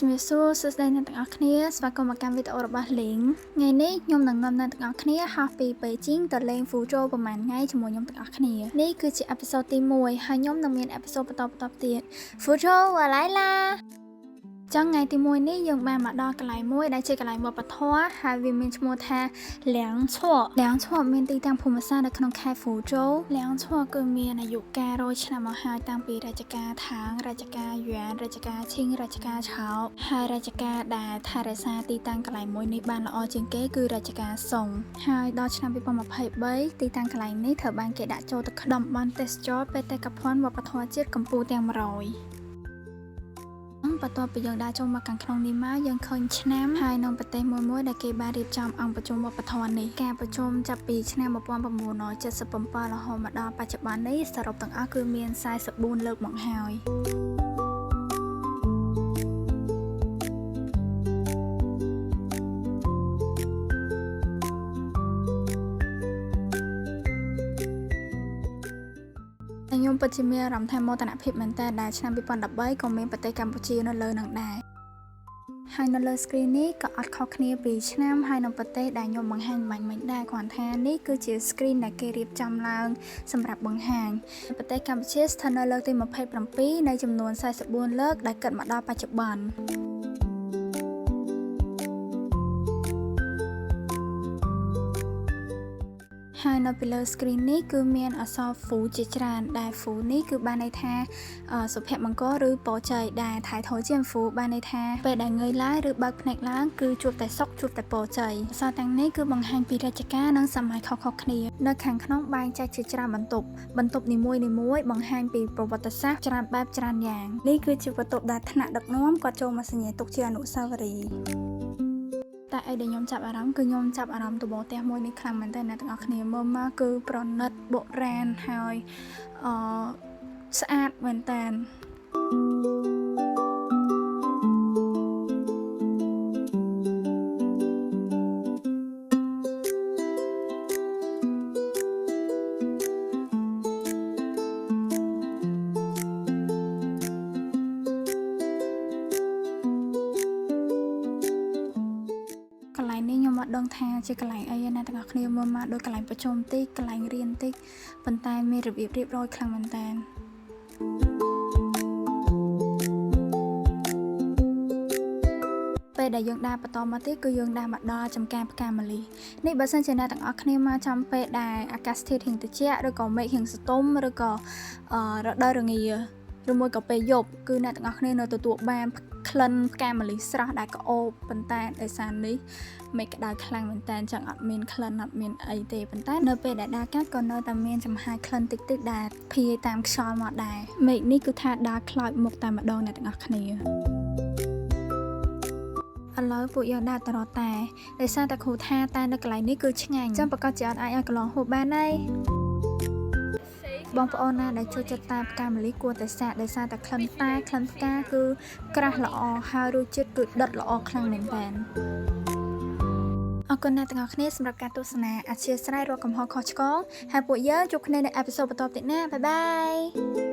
ជំរាបសួរសួស្តីអ្នកទាំងអស់គ្នាស្វាគមន៍មកកាន់វីដេអូរបស់លេងថ្ងៃនេះខ្ញុំនឹងនាំអ្នកទាំងអស់គ្នាហោះពីប៉េជីងទៅលេងហ្វូជូប្រហែលថ្ងៃជាមួយខ្ញុំទាំងអស់គ្នានេះគឺជាអេពីសូតទី1ហើយខ្ញុំនឹងមានអេពីសូតបន្តទៀតហ្វូជូវ៉ាឡៃឡាចឹងថ្ងៃទី1នេះយើងបានមកដល់កន្លែងមួយដែលជាកន្លែងវប្បធម៌ហើយវាមានឈ្មោះថាលៀងឈួមានទីតាំងភូមិសាស្ត្រនៅក្នុងខេត្តហ្វូជូលៀងឈួគឺមានអាយុកាល100ឆ្នាំមកហើយតាំងពីរជ្ជកាលថាងរជ្ជកាលយួនរជ្ជកាលឈិងរជ្ជកាលឆោហើយរជ្ជកាលដែលថែរក្សាទីតាំងកន្លែងមួយនេះបានល្អជាងគេគឺរជ្ជកាលសុងហើយដល់ឆ្នាំ2023ទីតាំងកន្លែងនេះត្រូវបានគេដាក់ចូលទៅក្នុងតំបន់ទេសចរបេតិកភណ្ឌវប្បធម៌ជាតិកម្ពុជាទាំង100បន្ទាប់ពីយើងដើរចូលមកខាងក្នុងនេះមកយើងឃើញឆ្នាំហើយនៅប្រទេសមួយដែលគេបានរៀបចំអង្គប្រជុំវប្បធម៌នេះការប្រជុំចាប់ពីឆ្នាំ1977រហូតមកដល់បច្ចុប្បន្ននេះសរុបទាំងអស់គឺមាន44លើកមកហើយខ្ញុំពិតជាមានអារម្មណ៍ថាមោទនភាពមែនតើដែលឆ្នាំ2013ក៏មានប្រទេសកម្ពុជានៅលើនឹងដែរហើយនៅលើ screen នេះក៏អត់ខុសគ្នាពីឆ្នាំហើយនៅប្រទេសដែលខ្ញុំបង្ហាញមិញដែរគ្រាន់ថានេះគឺជា screen ដែលគេរៀបចំឡើងសម្រាប់បង្ហាញប្រទេសកម្ពុជាស្ថិតនៅលើកទី27នៃចំនួន44លើកដែលកើតមកដល់បច្ចុប្បន្នហើយនៅពីលើ screen នេះគឺមានអក្សរ ហ្វូ ជាច្រើនដែល ហ្វូ នេះគឺបានន័យថាសុភមង្គលឬពរជ័យដែលថៃថយជាង ហ្វូ បានន័យថាពេលដែលងើយឡើងឬបើកភ្នែកឡើងគឺជួបតែសុខជួបតែពរជ័យអក្សរទាំងនេះគឺបង្ហាញពីរជ្ជកាលនិងសម័យខុសៗគ្នានៅខាងក្នុងបែងចែកជាច្រើនបន្ទប់នីមួយបង្ហាញពីប្រវត្តិសាស្ត្រច្រើនបែបច្រើនយ៉ាងនេះគឺជាបន្ទប់ដែលថ្នាក់ដឹកនាំគាត់ចូលមកសញ្ញាទុកជាអនុស្សាវរីយ៍តែអីដែលខ្ញុំចាប់អារម្មណ៍គឺខ្ញុំចាប់អារម្មណ៍តបផ្ទះមួយនេះខ្លាំងមែនតើអ្នកទាំងអស់គ្នាមើលមកគឺប្រណិតបុរាណហើយស្អាតមែនតើកន្លែងនេះខ្ញុំអត់ដឹងថាជាកន្លែងអីណាទាំងអស់គ្នាមើលមកដូចកន្លែងប្រជុំតិចកន្លែងរៀនតិចប៉ុន្តែមានរបៀបរៀបរយខ្លាំងមែនតើពេលដែលយើងដើរបន្តមកទៀតគឺយើងដើរមកដល់ចំការផ្កាម្លិះនេះបើសិនជាអ្នកទាំងអស់គ្នាមកចំពេលដែលអាកាសធាតុរៀងត្រជាក់ឬក៏មេឃរៀងស្ទុំឬក៏រដូវរងាឬមួយក៏ពេលយប់គឺអ្នកទាំងអស់គ្នានៅទទួលបានក្លិនផ្កាម្លិះស្រស់ដែលក្អូបប៉ុន្តែដោយសារនេះមេឃក្តៅខ្លាំងមែនតើអញ្ចឹងអត់មានក្លិនអត់មានអីទេប៉ុន្តែនៅពេលដែលដើរកាត់ក៏នៅតែមានចំហាយក្លិនតិចៗដែលភាយតាមខ្យល់មកដែរមេឃនេះគឺថាដើរខ្លោចមុខតែម្ដងអ្នកទាំងអស់គ្នាឥឡូវពួកយើងដើរទៅរកតែដោយសារតែគ្រូថាតែនៅកន្លែងនេះគឺឆ្ងាញ់ចឹងប្រកាសជាអត់អាចឲ្យកន្លងហួសបានហើយបងប្អូនណាដែលចូលចិត្តតែផ្កាម្លិះគួរតែសាកដោយសារតែក្លិនផ្កាគឺក្រាស់ល្អហើយរសជាតិគឺដិតល្អខ្លាំងមែនតើអរគុណអ្នកទាំងអស់គ្នាសម្រាប់ការទស្សនាអធ្យាស្រ័យរកកំហុសខុសឆ្គងហើយពួកយើងជួបគ្នានៅអេពីសូតបន្តទៀតណាបាយបាយ